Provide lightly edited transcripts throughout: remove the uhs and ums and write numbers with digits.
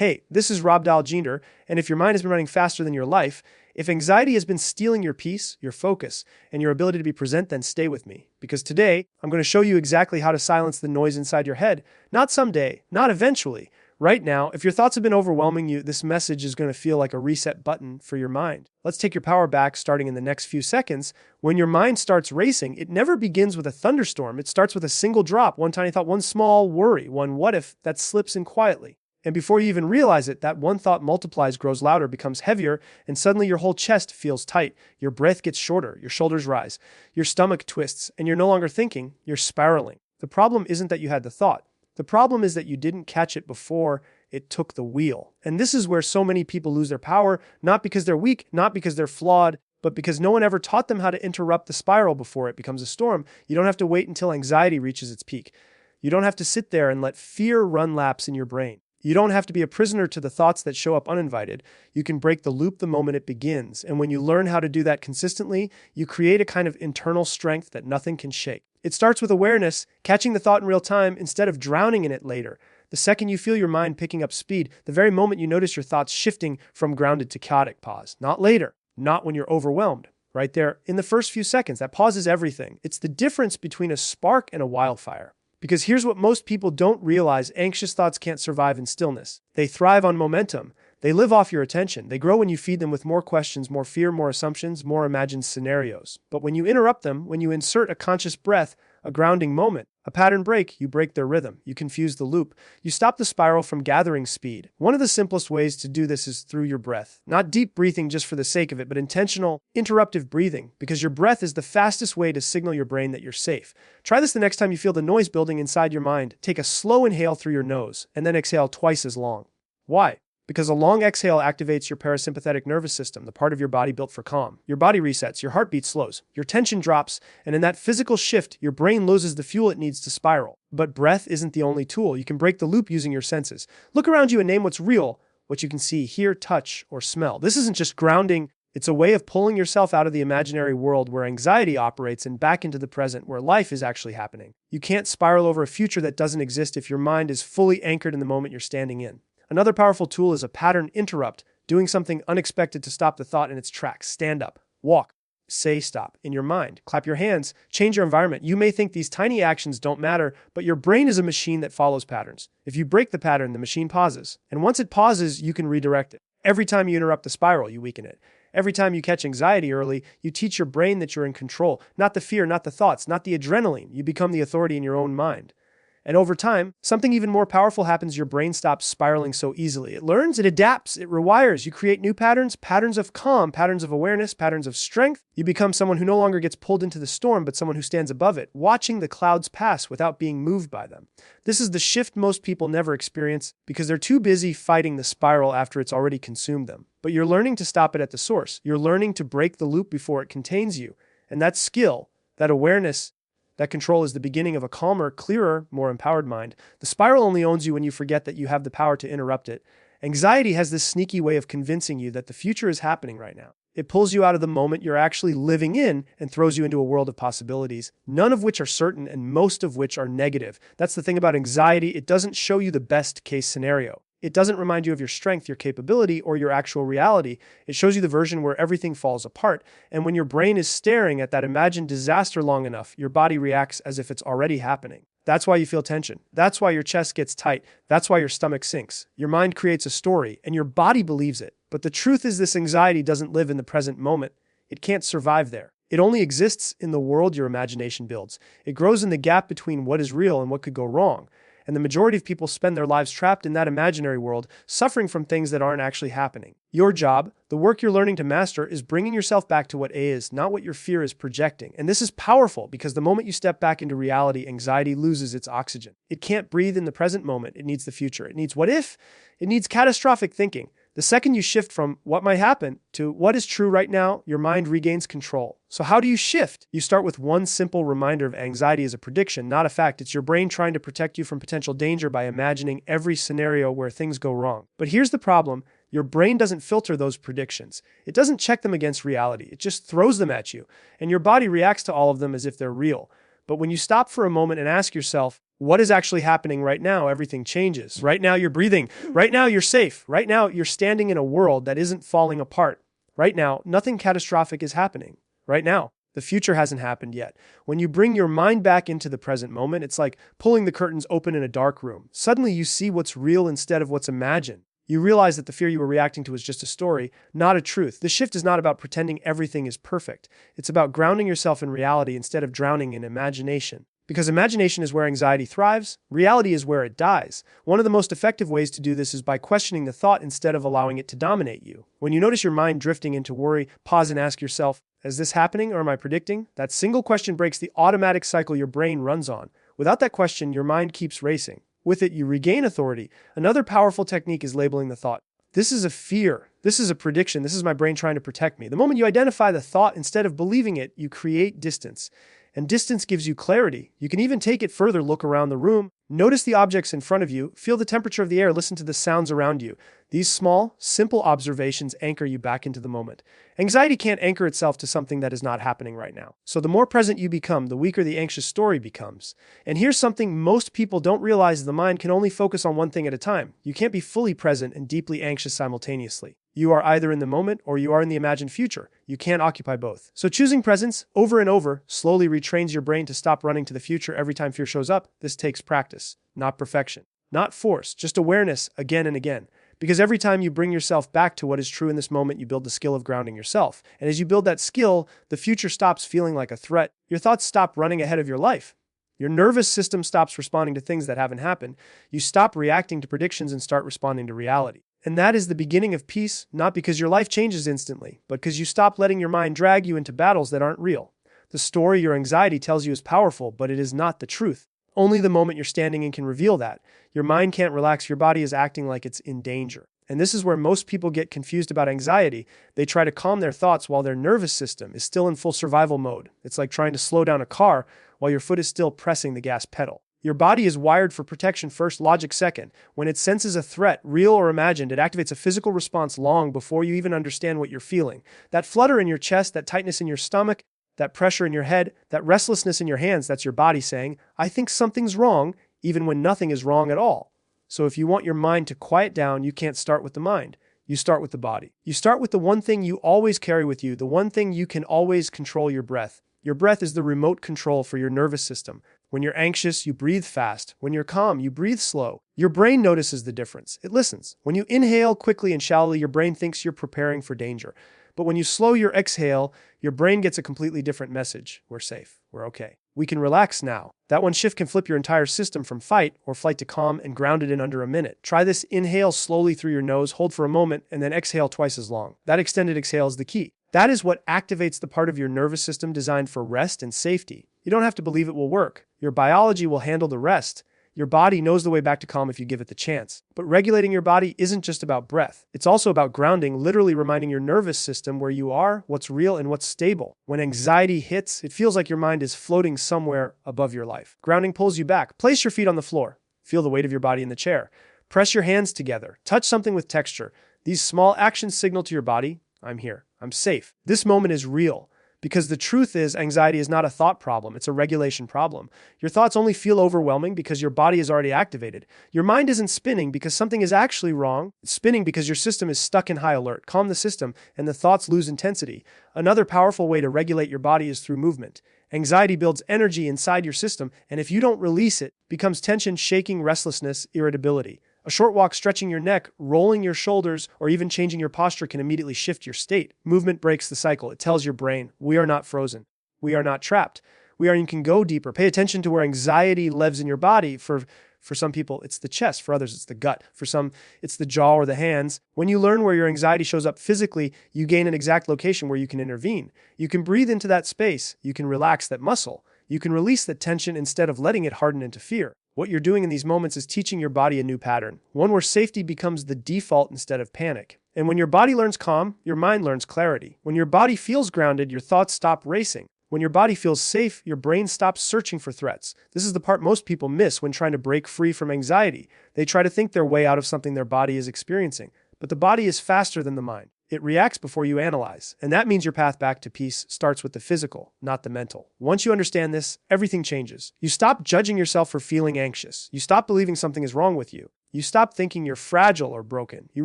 Hey, this is robstylemotivation, and if your mind has been running faster than your life, if anxiety has been stealing your peace, your focus, and your ability to be present, then stay with me. Because today, I'm going to show you exactly how to silence the noise inside your head. Not someday, not eventually. Right now, if your thoughts have been overwhelming you, this message is going to feel like a reset button for your mind. Let's take your power back starting in the next few seconds. When your mind starts racing, it never begins with a thunderstorm. It starts with a single drop, one tiny thought, one small worry, one what if that slips in quietly. And before you even realize it, that one thought multiplies, grows louder, becomes heavier, and suddenly your whole chest feels tight. Your breath gets shorter, your shoulders rise, your stomach twists, and you're no longer thinking, you're spiraling. The problem isn't that you had the thought. The problem is that you didn't catch it before it took the wheel. And this is where so many people lose their power, not because they're weak, not because they're flawed, but because no one ever taught them how to interrupt the spiral before it becomes a storm. You don't have to wait until anxiety reaches its peak. You don't have to sit there and let fear run laps in your brain. You don't have to be a prisoner to the thoughts that show up uninvited. You can break the loop the moment it begins. And when you learn how to do that consistently, you create a kind of internal strength that nothing can shake. It starts with awareness, catching the thought in real time instead of drowning in it later. The second you feel your mind picking up speed, the very moment you notice your thoughts shifting from grounded to chaotic, pause. Not later, not when you're overwhelmed. Right there, in the first few seconds, that pause is everything. It's the difference between a spark and a wildfire. Because here's what most people don't realize: anxious thoughts can't survive in stillness. They thrive on momentum. They live off your attention. They grow when you feed them with more questions, more fear, more assumptions, more imagined scenarios. But when you interrupt them, when you insert a conscious breath, a grounding moment, a pattern break, you break their rhythm. You confuse the loop. You stop the spiral from gathering speed. One of the simplest ways to do this is through your breath. Not deep breathing just for the sake of it, but intentional, interruptive breathing, because your breath is the fastest way to signal your brain that you're safe. Try this the next time you feel the noise building inside your mind. Take a slow inhale through your nose, and then exhale twice as long. Why? Because a long exhale activates your parasympathetic nervous system, the part of your body built for calm. Your body resets, your heartbeat slows, your tension drops, and in that physical shift, your brain loses the fuel it needs to spiral. But breath isn't the only tool. You can break the loop using your senses. Look around you and name what's real, what you can see, hear, touch, or smell. This isn't just grounding. It's a way of pulling yourself out of the imaginary world where anxiety operates and back into the present where life is actually happening. You can't spiral over a future that doesn't exist if your mind is fully anchored in the moment you're standing in. Another powerful tool is a pattern interrupt, doing something unexpected to stop the thought in its tracks. Stand up, walk, say stop in your mind, clap your hands, change your environment. You may think these tiny actions don't matter, but your brain is a machine that follows patterns. If you break the pattern, the machine pauses. And once it pauses, you can redirect it. Every time you interrupt the spiral, you weaken it. Every time you catch anxiety early, you teach your brain that you're in control. Not the fear, not the thoughts, not the adrenaline. You become the authority in your own mind. And over time, something even more powerful happens. Your brain stops spiraling so easily. It learns, it adapts, it rewires. You create new patterns, patterns of calm, patterns of awareness, patterns of strength. You become someone who no longer gets pulled into the storm, but someone who stands above it, watching the clouds pass without being moved by them. This is the shift most people never experience because they're too busy fighting the spiral after it's already consumed them. But you're learning to stop it at the source. You're learning to break the loop before it contains you. And that skill, that awareness, that control is the beginning of a calmer, clearer, more empowered mind. The spiral only owns you when you forget that you have the power to interrupt it. Anxiety has this sneaky way of convincing you that the future is happening right now. It pulls you out of the moment you're actually living in and throws you into a world of possibilities, none of which are certain and most of which are negative. That's the thing about anxiety. It doesn't show you the best case scenario. It doesn't remind you of your strength, your capability, or your actual reality. It shows you the version where everything falls apart. And when your brain is staring at that imagined disaster long enough, your body reacts as if it's already happening. That's why you feel tension. That's why your chest gets tight. That's why your stomach sinks. Your mind creates a story, and your body believes it. But the truth is this anxiety doesn't live in the present moment. It can't survive there. It only exists in the world your imagination builds. It grows in the gap between what is real and what could go wrong. And the majority of people spend their lives trapped in that imaginary world, suffering from things that aren't actually happening. Your job, the work you're learning to master, is bringing yourself back to what is, not what your fear is projecting. And this is powerful because the moment you step back into reality, anxiety loses its oxygen. It can't breathe in the present moment. It needs the future. It needs what if. It needs catastrophic thinking. The second you shift from what might happen to what is true right now, your mind regains control. So how do you shift? You start with one simple reminder of anxiety as a prediction, not a fact. It's your brain trying to protect you from potential danger by imagining every scenario where things go wrong. But here's the problem. Your brain doesn't filter those predictions. It doesn't check them against reality. It just throws them at you. And your body reacts to all of them as if they're real. But when you stop for a moment and ask yourself, what is actually happening right now? Everything changes. Right now you're breathing. Right now you're safe. Right now you're standing in a world that isn't falling apart. Right now, nothing catastrophic is happening. Right now. The future hasn't happened yet. When you bring your mind back into the present moment, it's like pulling the curtains open in a dark room. Suddenly you see what's real instead of what's imagined. You realize that the fear you were reacting to is just a story, not a truth. The shift is not about pretending everything is perfect. It's about grounding yourself in reality instead of drowning in imagination. Because imagination is where anxiety thrives, reality is where it dies. One of the most effective ways to do this is by questioning the thought instead of allowing it to dominate you. When you notice your mind drifting into worry, pause and ask yourself, is this happening or am I predicting? That single question breaks the automatic cycle your brain runs on. Without that question, your mind keeps racing. With it, you regain authority. Another powerful technique is labeling the thought. This is a fear. This is a prediction. This is my brain trying to protect me. The moment you identify the thought instead of believing it, you create distance. And distance gives you clarity. You can even take it further, look around the room, notice the objects in front of you, feel the temperature of the air, listen to the sounds around you. These small, simple observations anchor you back into the moment. Anxiety can't anchor itself to something that is not happening right now. So the more present you become, the weaker the anxious story becomes. And here's something most people don't realize: the mind can only focus on one thing at a time. You can't be fully present and deeply anxious simultaneously. You are either in the moment or you are in the imagined future. You can't occupy both. So choosing presence over and over slowly retrains your brain to stop running to the future every time fear shows up. This takes practice, not perfection, not force, just awareness again and again. Because every time you bring yourself back to what is true in this moment, you build the skill of grounding yourself. And as you build that skill, the future stops feeling like a threat. Your thoughts stop running ahead of your life. Your nervous system stops responding to things that haven't happened. You stop reacting to predictions and start responding to reality. And that is the beginning of peace, not because your life changes instantly, but because you stop letting your mind drag you into battles that aren't real. The story your anxiety tells you is powerful, but it is not the truth. Only the moment you're standing in can reveal that. Your mind can't relax, your body is acting like it's in danger. And this is where most people get confused about anxiety. They try to calm their thoughts while their nervous system is still in full survival mode. It's like trying to slow down a car while your foot is still pressing the gas pedal. Your body is wired for protection first, logic second. When it senses a threat, real or imagined, it activates a physical response long before you even understand what you're feeling. That flutter in your chest, that tightness in your stomach, that pressure in your head, that restlessness in your hands, that's your body saying, I think something's wrong, even when nothing is wrong at all. So if you want your mind to quiet down, you can't start with the mind. You start with the body. You start with the one thing you always carry with you, the one thing you can always control: your breath. Your breath is the remote control for your nervous system. When you're anxious, you breathe fast. When you're calm, you breathe slow. Your brain notices the difference. It listens. When you inhale quickly and shallowly, your brain thinks you're preparing for danger. But when you slow your exhale, your brain gets a completely different message. We're safe. We're okay. We can relax now. That one shift can flip your entire system from fight or flight to calm and ground it in under a minute. Try this. Inhale slowly through your nose, hold for a moment, and then exhale twice as long. That extended exhale is the key. That is what activates the part of your nervous system designed for rest and safety. You don't have to believe it will work. Your biology will handle the rest. Your body knows the way back to calm if you give it the chance. But regulating your body isn't just about breath. It's also about grounding, literally reminding your nervous system where you are, what's real, and what's stable. When anxiety hits, it feels like your mind is floating somewhere above your life. Grounding pulls you back. Place your feet on the floor. Feel the weight of your body in the chair. Press your hands together. Touch something with texture. These small actions signal to your body, I'm here. I'm safe. This moment is real. Because the truth is, anxiety is not a thought problem, it's a regulation problem. Your thoughts only feel overwhelming because your body is already activated. Your mind isn't spinning because something is actually wrong. It's spinning because your system is stuck in high alert. Calm the system, and the thoughts lose intensity. Another powerful way to regulate your body is through movement. Anxiety builds energy inside your system, and if you don't release it, it becomes tension, shaking, restlessness, irritability. A short walk, stretching your neck, rolling your shoulders, or even changing your posture can immediately shift your state. Movement breaks the cycle. It tells your brain, we are not frozen. We are not trapped. You can go deeper. Pay attention to where anxiety lives in your body. For some people, it's the chest. For others, it's the gut. For some, it's the jaw or the hands. When you learn where your anxiety shows up physically, you gain an exact location where you can intervene. You can breathe into that space. You can relax that muscle. You can release the tension instead of letting it harden into fear. What you're doing in these moments is teaching your body a new pattern, one where safety becomes the default instead of panic. And when your body learns calm, your mind learns clarity. When your body feels grounded, your thoughts stop racing. When your body feels safe, your brain stops searching for threats. This is the part most people miss when trying to break free from anxiety. They try to think their way out of something their body is experiencing. But the body is faster than the mind. It reacts before you analyze, and that means your path back to peace starts with the physical, not the mental. Once you understand this, everything changes. You stop judging yourself for feeling anxious. You stop believing something is wrong with you. You stop thinking you're fragile or broken. You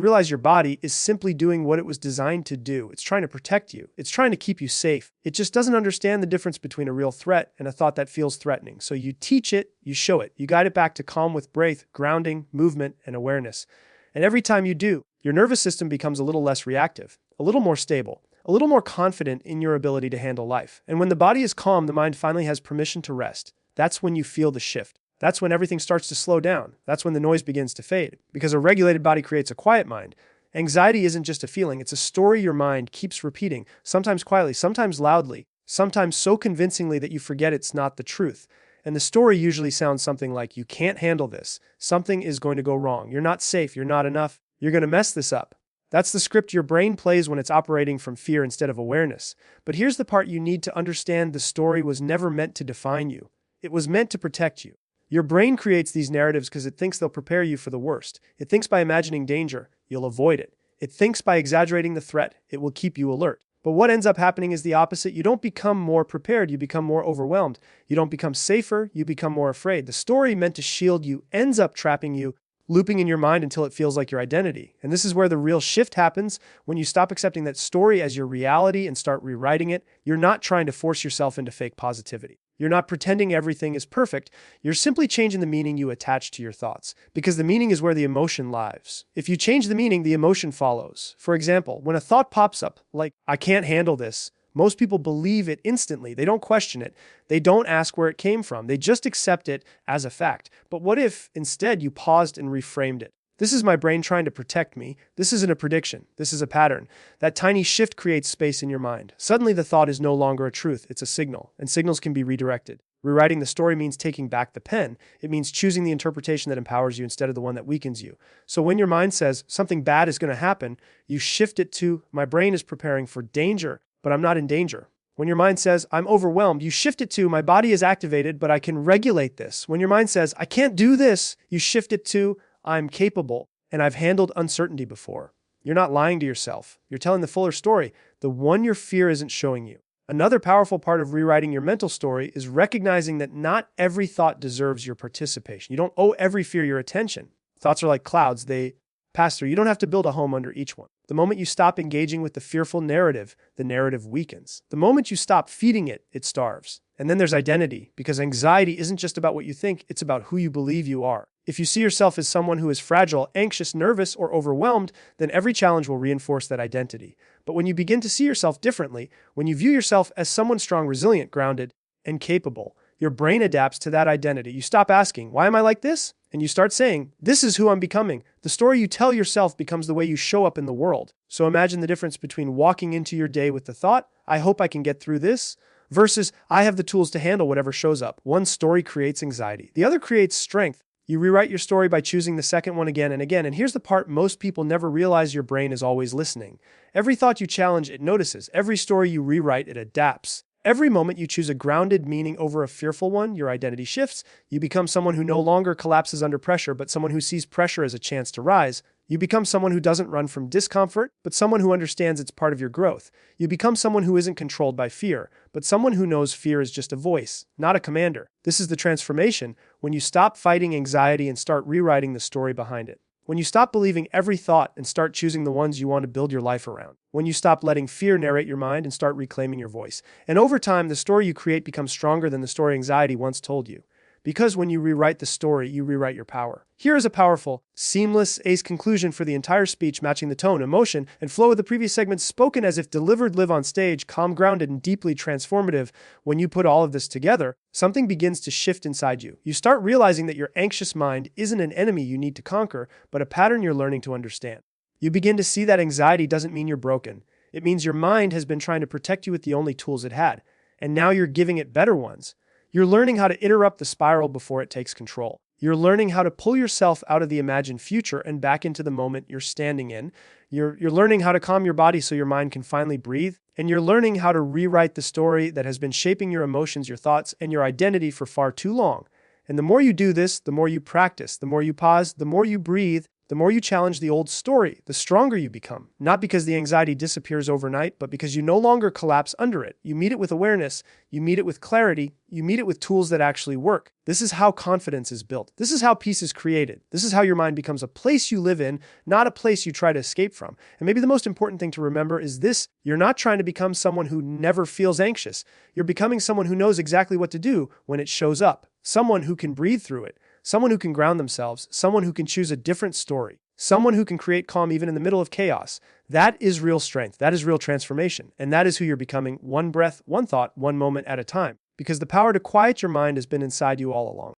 realize your body is simply doing what it was designed to do. It's trying to protect you. It's trying to keep you safe. It just doesn't understand the difference between a real threat and a thought that feels threatening. So you teach it, you show it. You guide it back to calm with breath, grounding, movement, and awareness. And every time you do, your nervous system becomes a little less reactive, a little more stable, a little more confident in your ability to handle life. And when the body is calm, the mind finally has permission to rest. That's when you feel the shift. That's when everything starts to slow down. That's when the noise begins to fade. Because a regulated body creates a quiet mind. Anxiety isn't just a feeling, it's a story your mind keeps repeating, sometimes quietly, sometimes loudly, sometimes so convincingly that you forget it's not the truth. And the story usually sounds something like, you can't handle this, something is going to go wrong, you're not safe, you're not enough, you're going to mess this up. That's the script your brain plays when it's operating from fear instead of awareness. But here's the part you need to understand: the story was never meant to define you. It was meant to protect you. Your brain creates these narratives because it thinks they'll prepare you for the worst. It thinks by imagining danger, you'll avoid it. It thinks by exaggerating the threat, it will keep you alert. But what ends up happening is the opposite. You don't become more prepared, you become more overwhelmed. You don't become safer, you become more afraid. The story meant to shield you ends up trapping you, looping in your mind until it feels like your identity. And this is where the real shift happens. When you stop accepting that story as your reality and start rewriting it, you're not trying to force yourself into fake positivity. You're not pretending everything is perfect. You're simply changing the meaning you attach to your thoughts, because the meaning is where the emotion lives. If you change the meaning, the emotion follows. For example, when a thought pops up, like, I can't handle this, most people believe it instantly. They don't question it. They don't ask where it came from. They just accept it as a fact. But what if instead you paused and reframed it? This is my brain trying to protect me. This isn't a prediction. This is a pattern. That tiny shift creates space in your mind. Suddenly the thought is no longer a truth. It's a signal, and signals can be redirected. Rewriting the story means taking back the pen. It means choosing the interpretation that empowers you instead of the one that weakens you. So when your mind says something bad is going to happen, you shift it to, my brain is preparing for danger, but I'm not in danger. When your mind says, I'm overwhelmed, you shift it to, my body is activated, but I can regulate this. When your mind says, I can't do this, you shift it to, I'm capable, and I've handled uncertainty before. You're not lying to yourself. You're telling the fuller story, the one your fear isn't showing you. Another powerful part of rewriting your mental story is recognizing that not every thought deserves your participation. You don't owe every fear your attention. Thoughts are like clouds. They pass through. You don't have to build a home under each one. The moment you stop engaging with the fearful narrative, the narrative weakens. The moment you stop feeding it, it starves. And then there's identity, because anxiety isn't just about what you think, it's about who you believe you are. If you see yourself as someone who is fragile, anxious, nervous, or overwhelmed, then every challenge will reinforce that identity. But when you begin to see yourself differently, when you view yourself as someone strong, resilient, grounded, and capable, your brain adapts to that identity. You stop asking, why am I like this? And you start saying, this is who I'm becoming. The story you tell yourself becomes the way you show up in the world. So imagine the difference between walking into your day with the thought, I hope I can get through this, versus I have the tools to handle whatever shows up. One story creates anxiety. The other creates strength. You rewrite your story by choosing the second one again and again. And here's the part most people never realize: your brain is always listening. Every thought you challenge, it notices. Every story you rewrite, it adapts. Every moment you choose a grounded meaning over a fearful one, your identity shifts. You become someone who no longer collapses under pressure, but someone who sees pressure as a chance to rise. You become someone who doesn't run from discomfort, but someone who understands it's part of your growth. You become someone who isn't controlled by fear, but someone who knows fear is just a voice, not a commander. This is the transformation, when you stop fighting anxiety and start rewriting the story behind it. When you stop believing every thought and start choosing the ones you want to build your life around. When you stop letting fear narrate your mind and start reclaiming your voice. And over time, the story you create becomes stronger than the story anxiety once told you. Because when you rewrite the story, you rewrite your power. Here is a powerful, seamless ace conclusion for the entire speech, matching the tone, emotion, and flow of the previous segments, spoken as if delivered live on stage, calm, grounded, and deeply transformative. When you put all of this together, something begins to shift inside you. You start realizing that your anxious mind isn't an enemy you need to conquer, but a pattern you're learning to understand. You begin to see that anxiety doesn't mean you're broken. It means your mind has been trying to protect you with the only tools it had, and now you're giving it better ones. You're learning how to interrupt the spiral before it takes control. You're learning how to pull yourself out of the imagined future and back into the moment you're standing in. You're learning how to calm your body so your mind can finally breathe. And you're learning how to rewrite the story that has been shaping your emotions, your thoughts, and your identity for far too long. And the more you do this, the more you practice, the more you pause, the more you breathe, The more you challenge the old story, the stronger you become. Not because the anxiety disappears overnight, but because you no longer collapse under it. You meet it with awareness, you meet it with clarity, you meet it with tools that actually work. This is how confidence is built. This is how peace is created. This is how your mind becomes a place you live in, not a place you try to escape from. And maybe the most important thing to remember is this: you're not trying to become someone who never feels anxious. You're becoming someone who knows exactly what to do when it shows up. Someone who can breathe through it. Someone who can ground themselves. Someone who can choose a different story. Someone who can create calm even in the middle of chaos. That is real strength. That is real transformation. And that is who you're becoming, one breath, one thought, one moment at a time. Because the power to quiet your mind has been inside you all along.